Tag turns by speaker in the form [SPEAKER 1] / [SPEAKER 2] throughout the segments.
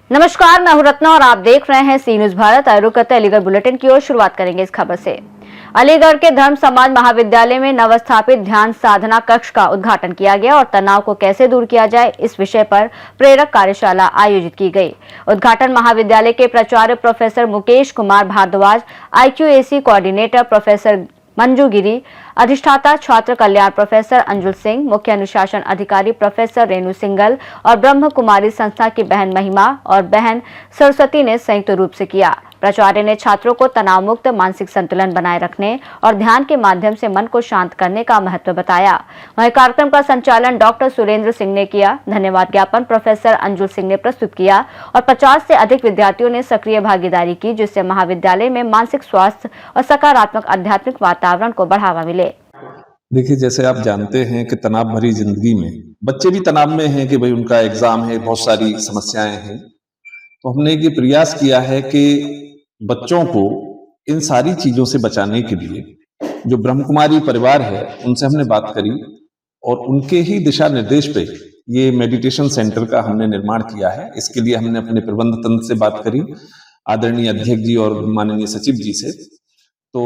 [SPEAKER 1] नमस्कार, मैं हूं रत्ना और आप देख रहे हैं सी न्यूज भारत। आयोग करते अलीगढ़ बुलेटिन की ओर शुरुआत करेंगे इस खबर से। अलीगढ़ के धर्म समाज महाविद्यालय में नवस्थापित ध्यान साधना कक्ष का उद्घाटन किया गया और तनाव को कैसे दूर किया जाए इस विषय पर प्रेरक कार्यशाला आयोजित की गई। उद्घाटन महाविद्यालय के प्राचार्य professor Mukesh Kumar Bhardwaj, IQAC coordinator professor Manju Giri, अधिष्ठाता छात्र कल्याण प्रोफेसर अंजुल सिंह, मुख्य अनुशासन अधिकारी प्रोफेसर रेणु सिंगल और ब्रह्म कुमारी संस्था की बहन महिमा और बहन सरस्वती ने संयुक्त रूप से किया। प्राचार्य ने छात्रों को तनाव मुक्त मानसिक संतुलन बनाए रखने और ध्यान के माध्यम से मन को शांत करने का महत्व बताया। वहीं कार्यक्रम का संचालन डॉक्टर सुरेंद्र सिंह ने किया। धन्यवाद ज्ञापन प्रोफेसर अंजुल सिंह ने प्रस्तुत किया और 50 से अधिक विद्यार्थियों ने सक्रिय भागीदारी की, जिससे महाविद्यालय में मानसिक स्वास्थ्य और सकारात्मक आध्यात्मिक वातावरण को बढ़ावा मिले।
[SPEAKER 2] देखिए, जैसे आप जानते हैं कि तनाव भरी जिंदगी में बच्चे भी तनाव में हैं कि भाई उनका एग्जाम है, बहुत सारी समस्याएं हैं। तो हमने ये प्रयास किया है कि बच्चों को इन सारी चीजों से बचाने के लिए जो ब्रह्म कुमारी परिवार है उनसे हमने बात करी और उनके ही दिशा निर्देश पे ये मेडिटेशन सेंटर का हमने निर्माण किया है। इसके लिए हमने अपने प्रबंध तंत्र से बात करी, आदरणीय अध्यक्ष जी और माननीय सचिव जी से। तो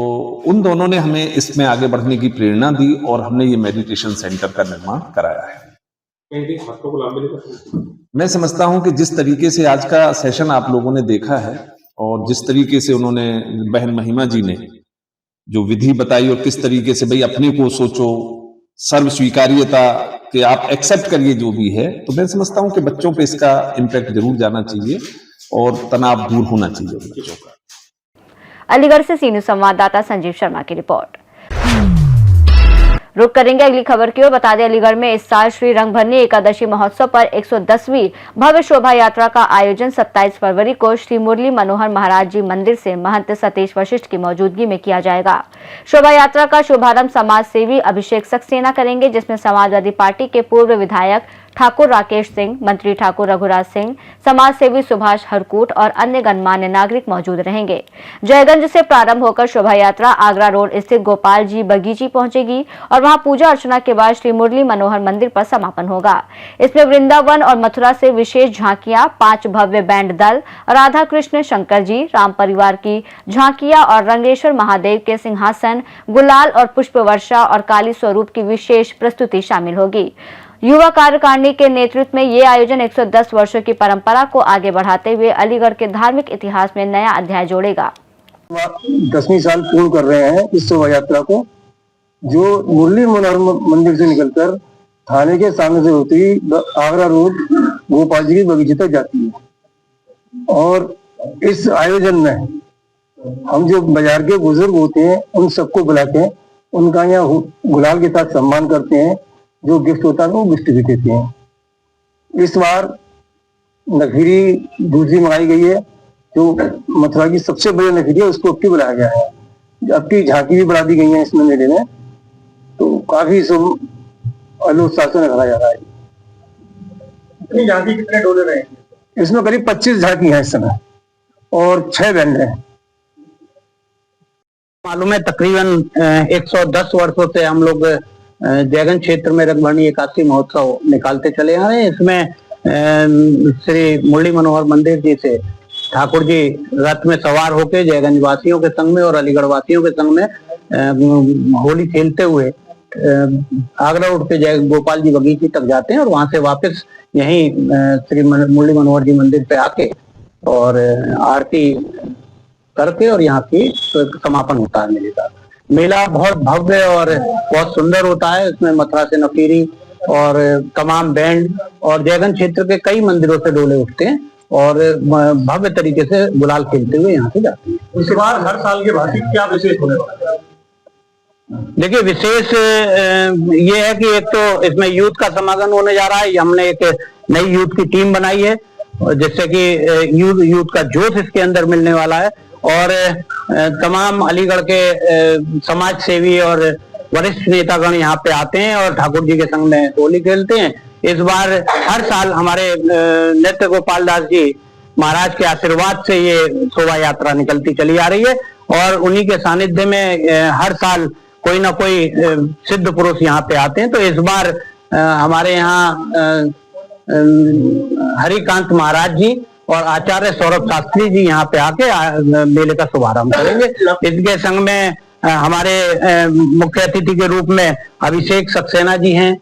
[SPEAKER 2] उन दोनों ने हमें इसमें आगे बढ़ने की प्रेरणा दी और हमने ये मेडिटेशन सेंटर का निर्माण कराया है। मैं समझता हूं कि जिस तरीके से आज का सेशन आप लोगों ने देखा है और जिस तरीके से उन्होंने बहन महिमा जी ने जो विधि बताई और किस तरीके से भाई अपने को सोचो, सर्व स्वीकार्यता कि आप एक्सेप्ट करिए जो भी है, तो मैं समझता हूं कि बच्चों पे इसका इम्पैक्ट जरूर जाना चाहिए और तनाव दूर होना चाहिए बच्चों का।
[SPEAKER 1] अलीगढ़ से सी न्यूज संवाददाता संजीव शर्मा की रिपोर्ट। रुक करेंगे अगली खबर की ओर। बता दें, अलीगढ़ में इस साल श्री रंगभरनी एकादशी महोत्सव पर 110वीं भव्य शोभा यात्रा का आयोजन 27 फरवरी को श्री मुरली मनोहर महाराज जी मंदिर से महंत सतीश वशिष्ठ की मौजूदगी में किया जाएगा। शोभा यात्रा का शुभारंभ समाज सेवी अभिषेक सक्सेना करेंगे, जिसमें समाजवादी पार्टी के पूर्व विधायक ठाकुर राकेश सिंह, मंत्री ठाकुर रघुराज सिंह, समाज सेवी सुभाष हरकूट और अन्य गणमान्य नागरिक मौजूद रहेंगे। जयगंज से प्रारंभ होकर शोभा यात्रा आगरा रोड स्थित गोपाल जी बगीची पहुंचेगी और वहां पूजा अर्चना के बाद श्री मुरली मनोहर मंदिर पर समापन होगा। इसमें वृंदावन और मथुरा से विशेष झांकियां, 5 भव्य बैंड दल, राधा कृष्ण शंकर जी, राम परिवार की झांकियां और रंगेश्वर महादेव के सिंहासन, गुलाल और पुष्प वर्षा और काली स्वरूप की विशेष प्रस्तुति शामिल होगी। युवा कार्यकारिणी के नेतृत्व में ये आयोजन 110 वर्षों की परंपरा को आगे बढ़ाते हुए अलीगढ़ के धार्मिक इतिहास में नया अध्याय जोड़ेगा।
[SPEAKER 3] 10वीं साल पूर्ण कर रहे हैं इस शोभा यात्रा को, जो मुरली मनोहर मंदिर से निकलकर थाने के सामने से होती हुई आगरा रोड गोपाल जी की बगीचे तक जाती है। और इस आयोजन में हम जो बाजार के बुजुर्ग होते हैं उन सबको बुलाते हैं, उनका यहाँ गुलाल के साथ सम्मान करते हैं, जो गिफ्ट होता है वो गिफ्ट भी देते हैं। इस बार नखीरी दूसरी मंगाई गई है, जो मथुरा की सबसे बड़ी नखीरी है उसको अब की बुलाया गया है। अब की झांकी भी बढ़ा दी गई है इसमें मेले में, तो काफी उत्साह से रखा जा रहा है। इतनी झांकी कितने डोले रहे? इसमें करीब 25 झांकी है इस समय और 6 बैंड है।
[SPEAKER 4] मालूम है तकरीबन 110 वर्षों से हम लोग जयगंज क्षेत्र में रंगभरनी एकादशी महोत्सव निकालते चले आ रहे हैं। इसमें श्री मुरली मनोहर मंदिर जी से ठाकुर जी रथ में सवार होकर जयगंज वासियों के संग में और अलीगढ़ वासियों के संग में होली खेलते हुए आगरा रोड पे जय गोपाल जी बगीची तक जाते हैं और वहां से वापस यहीं श्री मुरली मनोहर जी मंदिर पे आके और आरती करके और यहाँ की समापन होता है मेले का। मेला बहुत भव्य और बहुत सुंदर होता है। इसमें मथुरा से नफीरी और तमाम बैंड और जयगंज क्षेत्र के कई मंदिरों से डोले उठते हैं और भव्य तरीके से गुलाल खेलते हुए यहाँ से जाते हैं।
[SPEAKER 3] इस बार हर साल के भांति क्या विशेष होने वाला है?
[SPEAKER 4] देखिए, विशेष ये है कि एक तो इसमें यूथ का समागम होने जा रहा है। हमने एक नई यूथ की टीम बनाई है जिससे कि यूथ का जोश इसके अंदर मिलने वाला है और तमाम अलीगढ़ के समाज सेवी और वरिष्ठ नेतागण यहाँ पे आते हैं और ठाकुर जी के संग में होली खेलते हैं। इस बार हर साल हमारे नृत्य गोपाल दास जी महाराज के आशीर्वाद से ये शोभा यात्रा निकलती चली आ रही है और उन्हीं के सानिध्य में हर साल कोई ना कोई सिद्ध पुरुष यहाँ पे आते हैं। तो इस बार हमारे यहाँ हरिकांत महाराज जी और आचार्य सौरभ शास्त्री जी यहाँ पे आके मेले का शुभारंभ करेंगे। इसके संग में हमारे मुख्य अतिथि के रूप में अभिषेक सक्सेना जी हैं,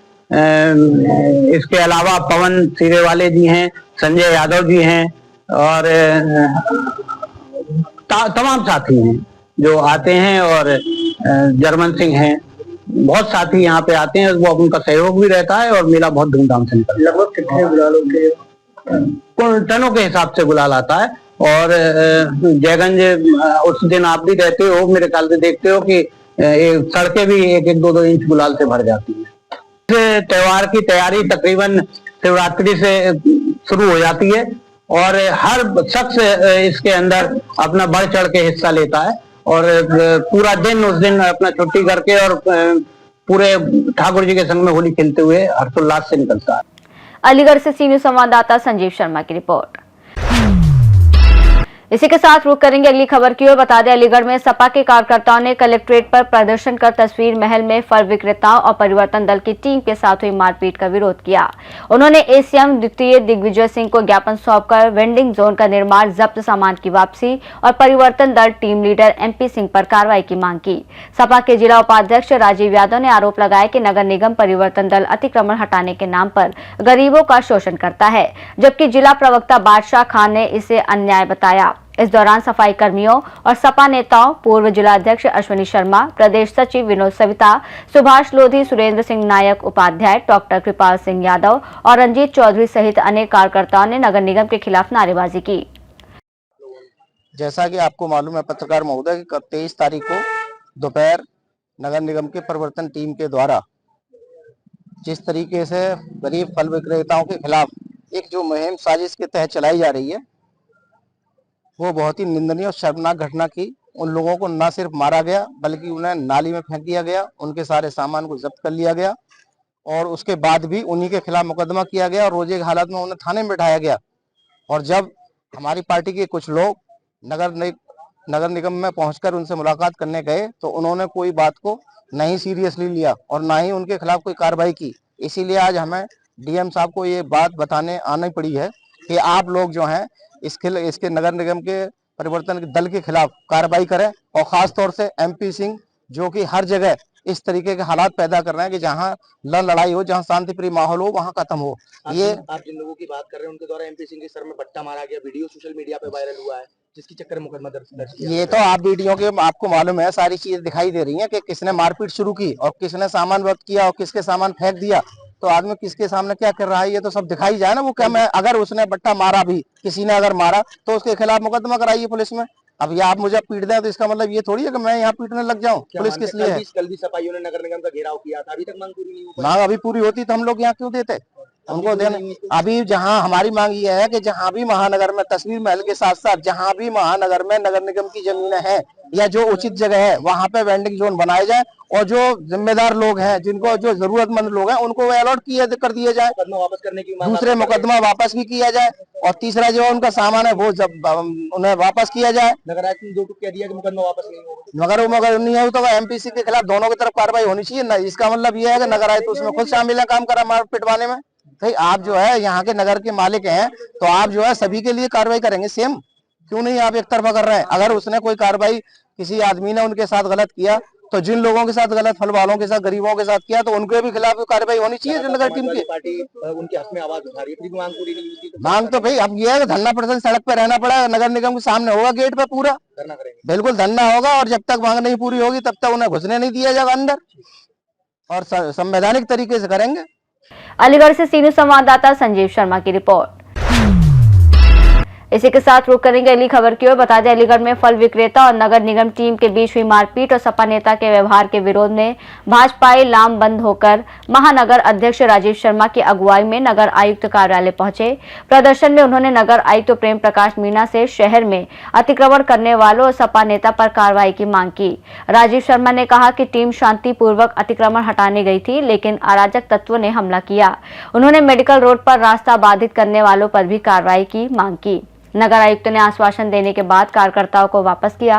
[SPEAKER 4] इसके अलावा पवन सिरेवाले जी हैं, संजय यादव जी हैं और तमाम साथी हैं जो आते हैं और जर्मन सिंह हैं, बहुत साथी यहाँ पे आते हैं। वो उनका सहयोग भी रहता है और मेला बहुत धूमधाम से निकलता है।
[SPEAKER 3] लगभग कितने गुलालों के
[SPEAKER 4] टनों के हिसाब से गुलाल आता है और जयगंज उस दिन आप भी रहते हो, मेरे ख्याल से देखते हो कि सड़कें भी 1-2 इंच गुलाल से भर जाती है। इस त्योहार की तैयारी तकरीबन शिवरात्रि से शुरू हो जाती है और हर शख्स इसके अंदर अपना बढ़ चढ़ के हिस्सा लेता है और पूरा दिन उस दिन अपना छुट्टी करके और पूरे ठाकुर जी के संग में होली खेलते हुए हर्षोल्लास से निकलता है।
[SPEAKER 1] अलीगढ़ से सीनियर संवाददाता संजीव शर्मा की रिपोर्ट। इसी के साथ रुक करेंगे अगली खबर की ओर। बता दें, अलीगढ़ में सपा के कार्यकर्ताओं ने कलेक्ट्रेट पर प्रदर्शन कर तस्वीर महल में फल विक्रेताओं और परिवर्तन दल की टीम के साथ हुई मारपीट का विरोध किया। उन्होंने एसीएम द्वितीय दिग्विजय सिंह को ज्ञापन सौंपकर वेंडिंग जोन का निर्माण, जब्त सामान की वापसी और परिवर्तन दल टीम लीडर एमपी सिंह पर कार्रवाई की मांग की। सपा के जिला उपाध्यक्ष राजीव यादव ने आरोप लगाया कि नगर निगम परिवर्तन दल अतिक्रमण हटाने के नाम पर गरीबों का शोषण करता है, जबकि जिला प्रवक्ता बादशाह खान ने इसे अन्याय बताया। इस दौरान सफाई कर्मियों और सपा नेताओं, पूर्व जिलाध्यक्ष अश्विनी शर्मा, प्रदेश सचिव विनोद सविता, सुभाष लोधी, सुरेंद्र सिंह नायक उपाध्याय, डॉक्टर कृपाल सिंह यादव और रंजीत चौधरी सहित अनेक कार्यकर्ताओं ने नगर निगम के खिलाफ नारेबाजी की।
[SPEAKER 5] जैसा कि आपको मालूम है पत्रकार महोदय कि 23 तारीख को दोपहर नगर निगम के परिवर्तन टीम के द्वारा जिस तरीके से गरीब फल विक्रेताओं के खिलाफ एक जो मुहिम साजिश के तहत चलाई जा रही है, वो बहुत ही निंदनीय और शर्मनाक घटना की। उन लोगों को न सिर्फ मारा गया बल्कि उन्हें नाली में फेंक दिया गया, उनके सारे सामान को जब्त कर लिया गया और उसके बाद भी उन्हीं के खिलाफ मुकदमा किया गया और रोजे की हालत में उन्हें थाने में बिठाया गया। और जब हमारी पार्टी के कुछ लोग नगर निगम में पहुंचकर उनसे मुलाकात करने गए तो उन्होंने कोई बात को नहीं सीरियसली लिया और ना ही उनके खिलाफ कोई कार्रवाई की। इसीलिए आज हमें डीएम साहब को ये बात बताने आनी पड़ी है कि आप लोग जो हैं इसके नगर निगम के परिवर्तन दल के खिलाफ कार्रवाई करें और खास तौर से एमपी सिंह जो कि हर जगह इस तरीके के हालात पैदा कर रहे हैं कि जहां लड़ाई हो, जहां शांतिप्रिय माहौल हो, वहां खत्म हो।
[SPEAKER 6] आप जिन लोगों की बात कर रहे हैं उनके द्वारा एमपी सिंह के सर में बट्टा मारा गया, वीडियो सोशल मीडिया पे वायरल हुआ है, जिसकी चक्कर में मुकदमा दर्ज किया।
[SPEAKER 5] ये तो आप वीडियो के आपको मालूम है, सारी चीजें दिखाई दे रही हैं कि किसने मारपीट शुरू की और किसने सामान जब्त किया और किसके सामान फेंक दिया। तो आदमी किसके सामने क्या कर रहा है ये तो सब दिखाई जाए ना। वो क्या मैं अगर उसने बट्टा मारा भी, किसी ने अगर मारा तो उसके खिलाफ मुकदमा कराइए पुलिस में। अब ये आप मुझे पीट दें तो इसका मतलब ये थोड़ी है कि मैं यहाँ पीटने लग जाऊं। पुलिस किस लिए है?
[SPEAKER 6] कल भी सफाइयों ने नगर निगम का घेराव किया था, अभी तक मांग पूरी नहीं हुई।
[SPEAKER 5] मांग अभी पूरी होती तो हम लोग यहाँ क्यों देते उनको देने। अभी जहाँ हमारी मांग ये है कि जहाँ भी महानगर में तस्वीर महल के साथ साथ जहाँ भी महानगर में नगर निगम की जमीनें हैं या जो उचित जगह है वहां पे वेंडिंग जोन बनाए जाए और जो जिम्मेदार लोग हैं, जिनको जो जरूरतमंद लोग हैं, उनको अलॉट कर दिए जाए,
[SPEAKER 6] वापस करने की मांग।
[SPEAKER 5] दूसरे मुकदमा वापस भी किया जाए और तीसरा जो उनका सामान है वो जब उन्हें वापस किया जाए।
[SPEAKER 6] नगर आयुक्त ने 2 टूक कह दिया कि मुकदमा वापस नहीं होगा।
[SPEAKER 5] मगर नहीं हो तो एमपीसी के खिलाफ दोनों की तरफ कार्रवाई होनी चाहिए ना। इसका मतलब ये है कि नगर आयुक्त उसमें खुद शामिल है, काम करा मार पिटवाने में। भाई आप जो है यहाँ के नगर के मालिक हैं तो आप जो है सभी के लिए कार्रवाई करेंगे सेम, क्यों नहीं आप एक तरफा कर रहे हैं? अगर उसने कोई कार्रवाई किसी आदमी ने उनके साथ गलत किया तो जिन लोगों के साथ गलत, फल वालों के साथ, गरीबों के साथ किया तो उनके भी खिलाफ कार्रवाई होनी चाहिए। जो नगर टीम की
[SPEAKER 6] पार्टी उनके हक में आवाज उठा रही है, मांग पूरी नहीं हुई।
[SPEAKER 5] मांग तो भाई अब ये है कि धरना प्रदर्शन सड़क पे रहना पड़ा, नगर निगम के सामने होगा, गेट पे पूरा
[SPEAKER 6] धरना करेंगे,
[SPEAKER 5] बिल्कुल धरना होगा और जब तक मांग नहीं पूरी होगी तब तक उन्हें घुसने नहीं दिया जाएगा अंदर और संवैधानिक तरीके से करेंगे।
[SPEAKER 1] अलीगढ़ से सीनियर संवाददाता संजीव शर्मा की रिपोर्ट। इसी के साथ रुक करेंगे अगली खबर की ओर। बता दें, अलीगढ़ में फल विक्रेता और नगर निगम टीम के बीच हुई मारपीट और सपा नेता के व्यवहार के विरोध में भाजपाई लामबंद होकर महानगर अध्यक्ष राजीव शर्मा की अगुवाई में नगर आयुक्त कार्यालय पहुंचे। प्रदर्शन में उन्होंने नगर आयुक्त प्रेम प्रकाश मीणा से शहर में अतिक्रमण करने वालों और सपा नेता पर कार्रवाई की मांग की। राजीव शर्मा ने कहा कि टीम शांतिपूर्वक अतिक्रमण हटाने गई थी, लेकिन अराजक तत्वों ने हमला किया। उन्होंने मेडिकल रोड पर रास्ता बाधित करने वालों पर भी कार्रवाई की मांग की। नगर आयुक्त ने आश्वासन देने के बाद कार्यकर्ताओं को वापस किया।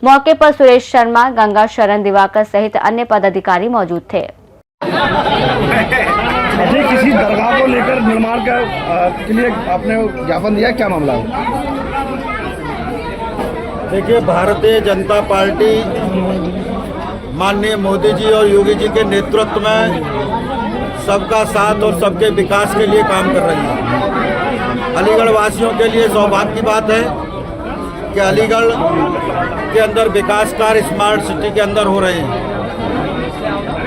[SPEAKER 1] मौके पर सुरेश शर्मा, गंगा शरण दिवाकर सहित अन्य पदाधिकारी मौजूद थे।
[SPEAKER 7] किसी दरगाह को लेकर निर्माण के लिए आपने ज्ञापन दिया, क्या मामला है?
[SPEAKER 8] देखिए, भारतीय जनता पार्टी माननीय मोदी जी और योगी जी के नेतृत्व में सबका साथ और सबके विकास के लिए काम कर रही है। अलीगढ़ वासियों के लिए सौभाग्य की बात है कि अलीगढ़ के अंदर विकास कार्य स्मार्ट सिटी के अंदर हो रहे हैं।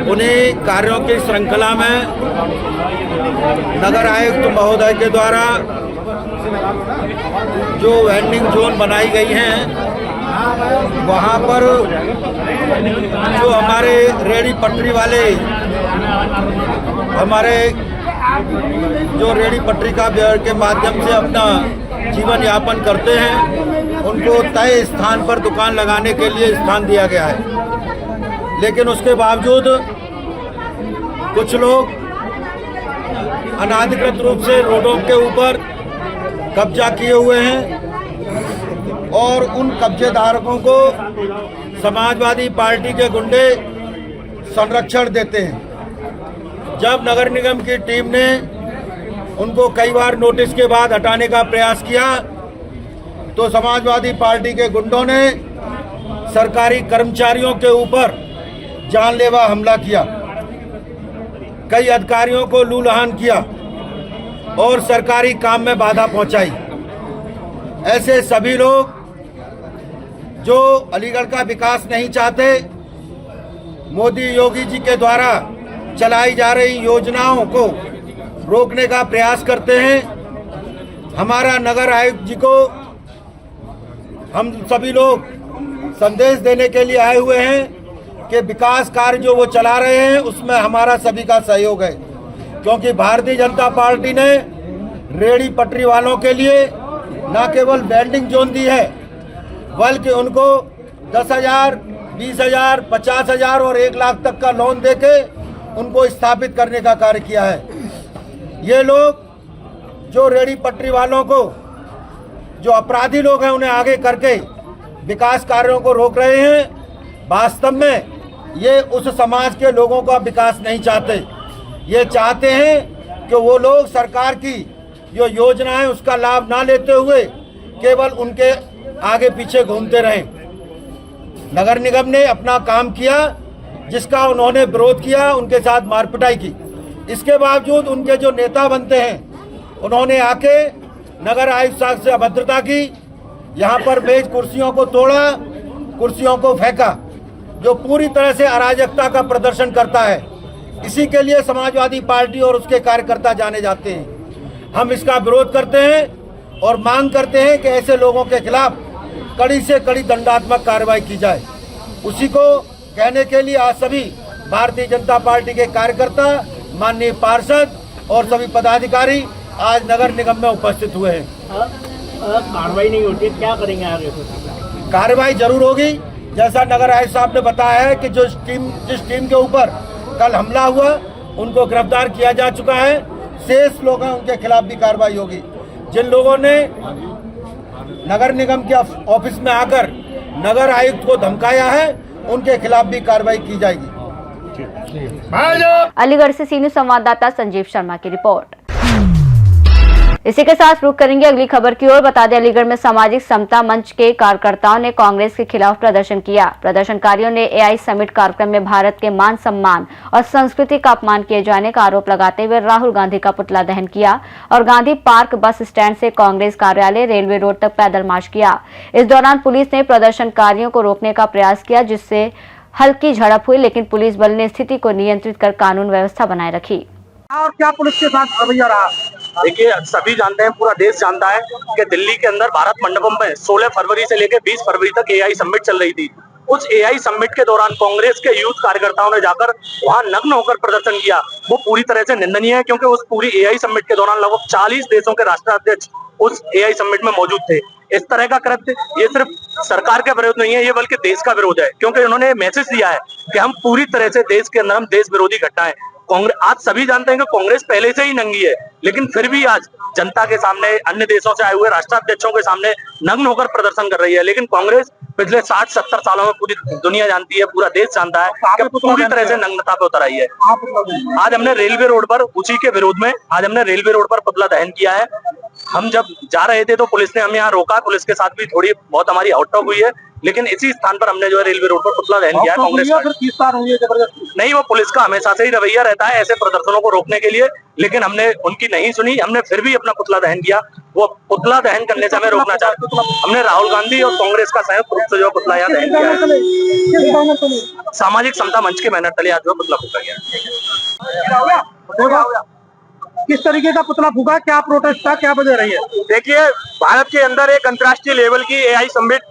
[SPEAKER 8] उन्हीं कार्यों की श्रृंखला में नगर आयुक्त महोदय के द्वारा जो वेंडिंग जोन बनाई गई हैं, वहाँ पर जो हमारे रेहड़ी पटरी वाले, हमारे जो रेहड़ी पटरी का के माध्यम से अपना जीवन यापन करते हैं, उनको तय स्थान पर दुकान लगाने के लिए स्थान दिया गया है। लेकिन उसके बावजूद कुछ लोग अनाधिकृत रूप से रोडों के ऊपर कब्जा किए हुए हैं और उन कब्जेदारों को समाजवादी पार्टी के गुंडे संरक्षण देते हैं। जब नगर निगम की टीम ने उनको कई बार नोटिस के बाद हटाने का प्रयास किया तो समाजवादी पार्टी के गुंडों ने सरकारी कर्मचारियों के ऊपर जानलेवा हमला किया, कई अधिकारियों को लूलहान किया और सरकारी काम में बाधा पहुंचाई। ऐसे सभी लोग जो अलीगढ़ का विकास नहीं चाहते, मोदी योगी जी के द्वारा चलाई जा रही योजनाओं को रोकने का प्रयास करते हैं। हमारा नगर आयुक्त जी को हम सभी लोग संदेश देने के लिए आए हुए हैं कि विकास कार्य जो वो चला रहे हैं उसमें हमारा सभी का सहयोग है, क्योंकि भारतीय जनता पार्टी ने रेहड़ी पटरी वालों के लिए न केवल वेंडिंग जोन दी है, बल्कि उनको 10,000, 20,000, 50,000 और 1 लाख तक का लोन देके उनको स्थापित करने का कार्य किया है। ये लोग जो रेहड़ी पटरी वालों को, जो अपराधी लोग हैं, उन्हें आगे करके विकास कार्यों को रोक रहे हैं। वास्तव में ये उस समाज के लोगों का विकास नहीं चाहते। ये चाहते हैं कि वो लोग सरकार की जो योजना है उसका लाभ ना लेते हुए केवल उनके आगे पीछे घूमते रहें। नगर निगम ने अपना काम किया, जिसका उन्होंने विरोध किया, उनके साथ मारपिटाई की। इसके बावजूद उनके जो नेता बनते हैं उन्होंने आके नगर आयुक्त साहब से अभद्रता की, यहाँ पर मेज कुर्सियों को तोड़ा, कुर्सियों को फेंका, जो पूरी तरह से अराजकता का प्रदर्शन करता है। इसी के लिए समाजवादी पार्टी और उसके कार्यकर्ता जाने जाते हैं। हम इसका विरोध करते हैं और मांग करते हैं कि ऐसे लोगों के खिलाफ कड़ी से कड़ी दंडात्मक कार्रवाई की जाए। उसी को कहने के लिए आज सभी भारतीय जनता पार्टी के कार्यकर्ता, माननीय पार्षद और सभी पदाधिकारी आज नगर निगम में उपस्थित हुए हैं।
[SPEAKER 6] कार्रवाई नहीं होती, क्या करेंगे आगे?
[SPEAKER 8] कार्रवाई जरूर होगी। जैसा नगर आयुक्त साहब ने बताया है कि जिस टीम के ऊपर कल हमला हुआ उनको गिरफ्तार किया जा चुका है। शेष लोग हैं, उनके खिलाफ भी कार्रवाई होगी। जिन लोगों ने नगर निगम के ऑफिस में आकर नगर आयुक्त को धमकाया है, उनके खिलाफ भी कार्रवाई की जाएगी।
[SPEAKER 1] अलीगढ़ से सीनियर संवाददाता संजीव शर्मा की रिपोर्ट। इसी के साथ रुक करेंगे अगली खबर की ओर। बता दें, अलीगढ़ में सामाजिक समता मंच के कार्यकर्ताओं ने कांग्रेस के खिलाफ प्रदर्शन किया। प्रदर्शनकारियों ने एआई समिट कार्यक्रम में भारत के मान सम्मान और संस्कृति का अपमान किए जाने का आरोप लगाते हुए राहुल गांधी का पुतला दहन किया और गांधी पार्क बस स्टैंड से कांग्रेस कार्यालय रेलवे रोड तक पैदल मार्च किया। इस दौरान पुलिस ने प्रदर्शनकारियों को रोकने का प्रयास किया, जिससे हल्की झड़प हुई, लेकिन पुलिस बल ने स्थिति को नियंत्रित कर कानून व्यवस्था बनाए रखी।
[SPEAKER 6] और क्या पुलिस के साथ रवैया रहा?
[SPEAKER 9] देखिए, सभी जानते हैं, पूरा देश जानता है कि दिल्ली के अंदर भारत मंडपम में 16 फरवरी से लेकर 20 फरवरी तक एआई समिट चल रही थी। उस एआई समिट के दौरान कांग्रेस के यूथ कार्यकर्ताओं ने जाकर वहां नग्न होकर प्रदर्शन किया। वो पूरी तरह से निंदनीय है, क्योंकि उस पूरी एआई समिट के दौरान लगभग 40 देशों के राष्ट्राध्यक्ष उस एआई समिट में मौजूद थे। इस तरह का कृत्य ये सिर्फ सरकार का विरोध नहीं है, ये बल्कि देश का विरोध है, क्योंकि उन्होंने मैसेज दिया है कि हम पूरी तरह से देश के अंदर हम देश विरोधी घटनाएं कांग्रेस, आज सभी जानते हैं कि कांग्रेस पहले से ही नंगी है, लेकिन फिर भी आज जनता के सामने, अन्य देशों से आए हुए राष्ट्राध्यक्षों के सामने नग्न होकर प्रदर्शन कर रही है। लेकिन कांग्रेस पिछले 60-70 सालों में पूरी दुनिया जानती है, पूरा देश जानता है कि पूरी तरह से नग्नता पे उतर आई है। आज हमने रेलवे रोड पर, उसी के विरोध में आज हमने रेलवे रोड पर पुतला दहन किया है। हम जब जा रहे थे तो पुलिस ने हमें यहाँ रोका, पुलिस के साथ भी थोड़ी बहुत हमारी हॉट हुई है, लेकिन इसी स्थान पर हमने जो है रेलवे रोड पर पुतला दहन किया है। कांग्रेस नहीं, वो पुलिस का हमेशा से ही रवैया रहता है ऐसे प्रदर्शनों को रोकने के लिए, लेकिन हमने उनकी नहीं सुनी, हमने फिर भी अपना पुतला दहन किया। वो पुतला दहन करने से हमें रोकना चाहते, हमने राहुल गांधी और कांग्रेस का संयुक्त रूप से जो पुतला यहाँ दहन किया है। सामाजिक समता मंच के बैनर तले आज जो पुतला फूका गया।
[SPEAKER 6] किस तरीके का पुतला फूका, क्या प्रोटेस्ट था, क्या वजह रही है?
[SPEAKER 8] देखिए, भारत के अंदर एक अंतर्राष्ट्रीय लेवल की एआई समिट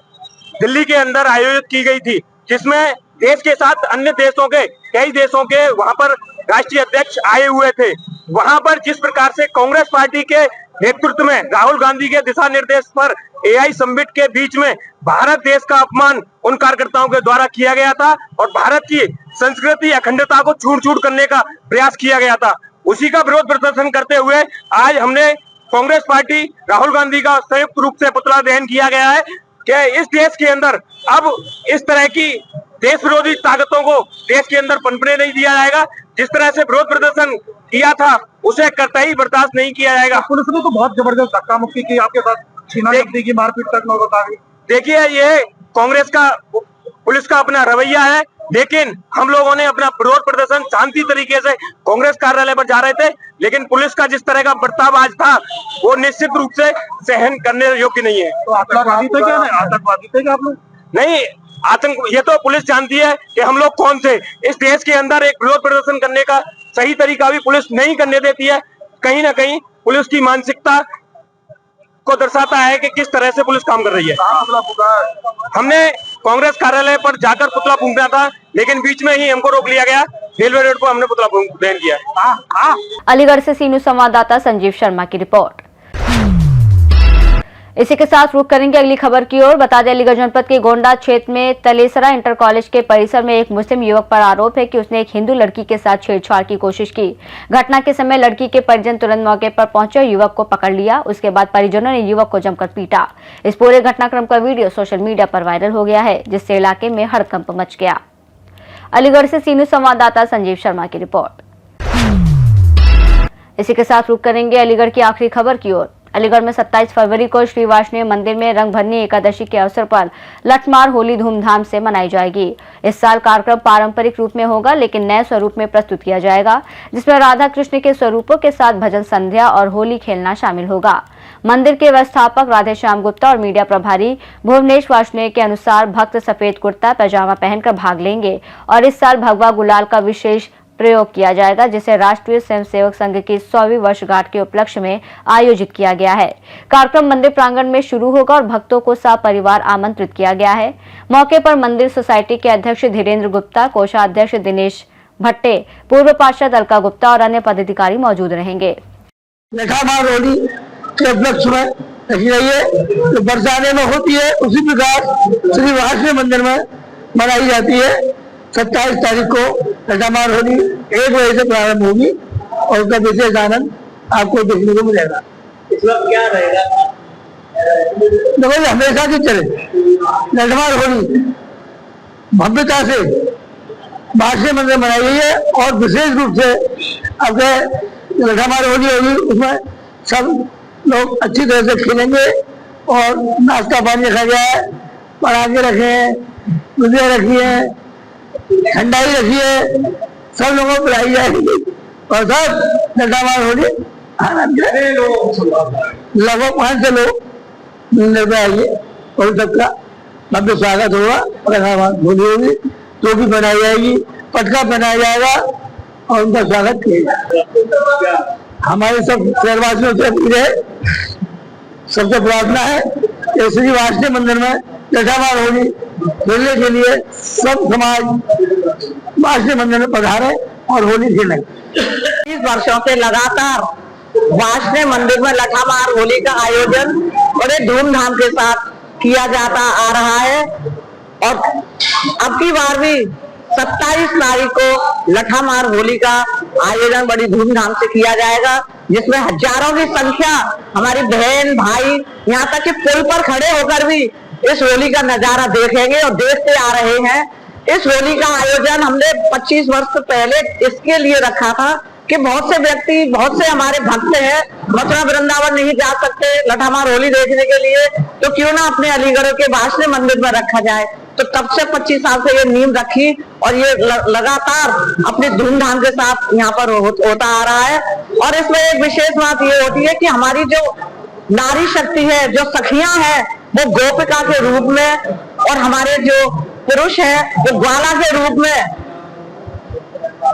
[SPEAKER 8] दिल्ली के अंदर आयोजित की गई थी, जिसमें देश के साथ अन्य देशों के, कई देशों के वहां पर राष्ट्रीय अध्यक्ष आए हुए थे। वहां पर जिस प्रकार से कांग्रेस पार्टी के नेतृत्व में राहुल गांधी के दिशा निर्देश पर एआई समिट के बीच में भारत देश का अपमान उन कार्यकर्ताओं के द्वारा किया गया था और भारत की संस्कृति अखंडता को चूर-चूर करने का प्रयास किया गया था, उसी का विरोध प्रदर्शन करते हुए आज हमने कांग्रेस पार्टी, राहुल गांधी का संयुक्त रूप से पुतला दहन किया गया है कि इस देश के अंदर अब इस तरह की देश विरोधी ताकतों को देश के अंदर पनपने नहीं दिया जाएगा। जिस तरह से विरोध प्रदर्शन किया था उसे कतई बर्दाश्त नहीं किया जाएगा।
[SPEAKER 6] पुलिस ने तो बहुत जबरदस्त धक्का मुक्की की, आपके साथ छीना-झपटी की, मारपीट तक नौबत आ गई।
[SPEAKER 8] देखिए, ये कांग्रेस का, पुलिस का अपना रवैया है, लेकिन हम लोगों ने अपना विरोध प्रदर्शन शांति तरीके से कांग्रेस कार्यालय पर जा रहे थे, लेकिन पुलिस का जिस तरह का बर्ताव आज था वो निश्चित रूप से सहन करने योग्य नहीं है।
[SPEAKER 6] तो आतंकवादी थे क्या? आतंकवादी थे क्या आप लोग?
[SPEAKER 8] नहीं, आतंक, ये तो पुलिस जानती है कि हम लोग कौन थे। इस देश के अंदर एक विरोध प्रदर्शन करने का सही तरीका भी पुलिस नहीं करने देती है। कहीं ना कहीं पुलिस की मानसिकता को दर्शाता है कि किस तरह से पुलिस काम कर रही है। हमने कांग्रेस कार्यालय पर जाकर पुतला फूंकना था, लेकिन बीच में ही हमको रोक लिया गया। रेलवे रोड पर हमने पुतला दहन किया।
[SPEAKER 1] अलीगढ़ से सीनू संवाददाता संजीव शर्मा की रिपोर्ट। इसी के साथ रुक करेंगे अगली खबर की ओर। बता दें, अलीगढ़ जनपद के गोंडा क्षेत्र में तलेसरा इंटर कॉलेज के परिसर में एक मुस्लिम युवक पर आरोप है कि उसने एक हिंदू लड़की के साथ छेड़छाड़ की कोशिश की। घटना के समय लड़की के परिजन तुरंत मौके पर पहुंचे और युवक को पकड़ लिया। उसके बाद परिजनों ने युवक को जमकर पीटा। इस पूरे घटनाक्रम का वीडियो सोशल मीडिया पर वायरल हो गया है, जिससे इलाके में हड़कंप मच गया। अलीगढ़ से सीनू संवाददाता संजीव शर्मा की रिपोर्ट। इसी के साथ रुक करेंगे अलीगढ़ की आखिरी खबर की ओर। अलीगढ़ में 27 फरवरी को श्री वार्ष्णेय मंदिर में रंगभरनी एकादशी के अवसर पर लठमार होली धूमधाम से मनाई जाएगी। इस साल कार्यक्रम पारंपरिक रूप में होगा, लेकिन नए स्वरूप में प्रस्तुत किया जाएगा, जिसमें राधा कृष्ण के स्वरूपों के साथ भजन संध्या और होली खेलना शामिल होगा। मंदिर के व्यवस्थापक राधेश्याम गुप्ता और मीडिया प्रभारी भुवनेश वार्ष्णेय के अनुसार भक्त सफेद कुर्ता पैजामा पहनकर भाग लेंगे और इस साल भगवा गुलाल का विशेष प्रयोग किया जाएगा, जिसे राष्ट्रीय स्वयंसेवक संघ की 100वीं वर्षगांठ के उपलक्ष्य में आयोजित किया गया है। कार्यक्रम मंदिर प्रांगण में शुरू होगा और भक्तों को सपरिवार आमंत्रित किया गया है। मौके पर मंदिर सोसाइटी के अध्यक्ष धीरेन्द्र गुप्ता, कोषाध्यक्ष दिनेश भट्टे, पूर्व पार्षद अलका गुप्ता और अन्य पदाधिकारी मौजूद रहेंगे।
[SPEAKER 3] लठामार होली के उपलक्ष्य में रखी गई है, जो बरसाने में होती है, उसी प्रकार श्री वार्ष्णेय मंदिर में मनाई जाती है। 27 तारीख को लठामार होली 1 बजे से प्रारंभ होगी और उसका विशेष आनंद आपको देखने को मिलेगा।
[SPEAKER 6] इस वक्त क्या रहेगा?
[SPEAKER 3] देखो, हमेशा की तरह लठामार होली भव्यता से वार्ष्णेय मंदिर मनाई गई है और विशेष रूप से आपके लठामार होली होगी, उसमें सब लोग अच्छी तरह से खेलेंगे और नाश्ता पानी रखा गया है, पराठे रखे हैं, गुजिया रखी है, ठंडाई रखी है, सब लोगों को पिलाई जाएगी और सब लठामार होली आनंद लगभग 500 लोग मिलने पे आइए और सबका भव्य स्वागत होगा। लठामार होली होगी, टोपी बनाई जाएगी, पटका पहनाया जाएगा और उनका स्वागत किया जाएगा। हमारे सब शहरवासियों से अपील है, सबसे प्रार्थना है कि श्री वार्ष्णेय मंदिर में लठामार होली खेलने के लिए सब समाज वार्ष्णेय मंदिर में पधारे और होली खेलें।
[SPEAKER 10] 20 वर्षों से लगातार वार्ष्णेय मंदिर में लठामार होली का आयोजन बड़े धूमधाम के साथ किया जाता आ रहा है और अब की बार भी 27 तारीख को लठामार होली का आयोजन बड़ी धूमधाम से किया जाएगा, जिसमें हजारों की संख्या हमारी बहन भाई यहाँ तक कि पुल पर खड़े होकर भी इस होली का नजारा देखेंगे और देखते आ रहे हैं। इस होली का आयोजन हमने 25 वर्ष पहले इसके लिए रखा था कि बहुत से व्यक्ति, बहुत से हमारे भक्त हैं, मथुरा वृंदावन नहीं जा सकते लठामार होली देखने के लिए, तो क्यों ना अपने अलीगढ़ के वासना मंदिर में रखा जाए। तो तब से 25 साल से ये नींव रखी और ये लगातार अपनी धूमधाम के साथ यहाँ पर होता आ रहा है। और इसमें एक विशेष बात ये होती है कि हमारी जो नारी शक्ति है, जो सखियां हैं, वो गोपिका के रूप में और हमारे जो पुरुष हैं वो ग्वाला के रूप में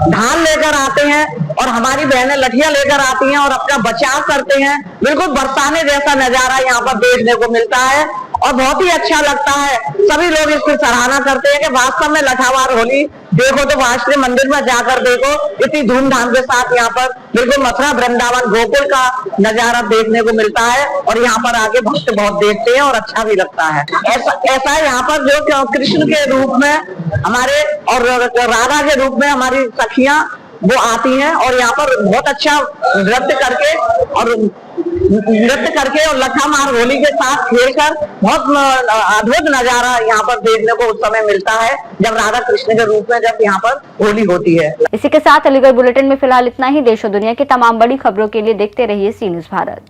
[SPEAKER 10] ढाल लेकर आते हैं और हमारी बहनें लठियां लेकर आती हैं और अपना बचाव करते हैं। बिल्कुल बरसाने जैसा नजारा यहाँ पर देखने को मिलता है और बहुत ही अच्छा लगता है। सभी लोग इसकी सराहना करते हैं कि वास्तव में लठामार होली देखो तो वासना मंदिर में जाकर देखो, इतनी धूमधाम के साथ यहाँ पर बिल्कुल मथुरा वृंदावन गोकुल का नजारा देखने को मिलता है और यहाँ पर आगे भक्त बहुत देखते हैं और अच्छा भी लगता है। ऐसा यहाँ पर जो कृष्ण के रूप में हमारे और राधा के रूप में हमारी सखियां वो आती हैं और यहाँ पर बहुत अच्छा नृत्य करके और लठामार होली के साथ खेलकर बहुत अद्भुत नजारा यहाँ पर देखने को उस समय मिलता है जब राधा कृष्ण के रूप में जब यहाँ पर होली होती है।
[SPEAKER 1] इसी के साथ अलीगढ़ बुलेटिन में फिलहाल इतना ही। देश और दुनिया की तमाम बड़ी खबरों के लिए देखते रहिए सी न्यूज़ भारत।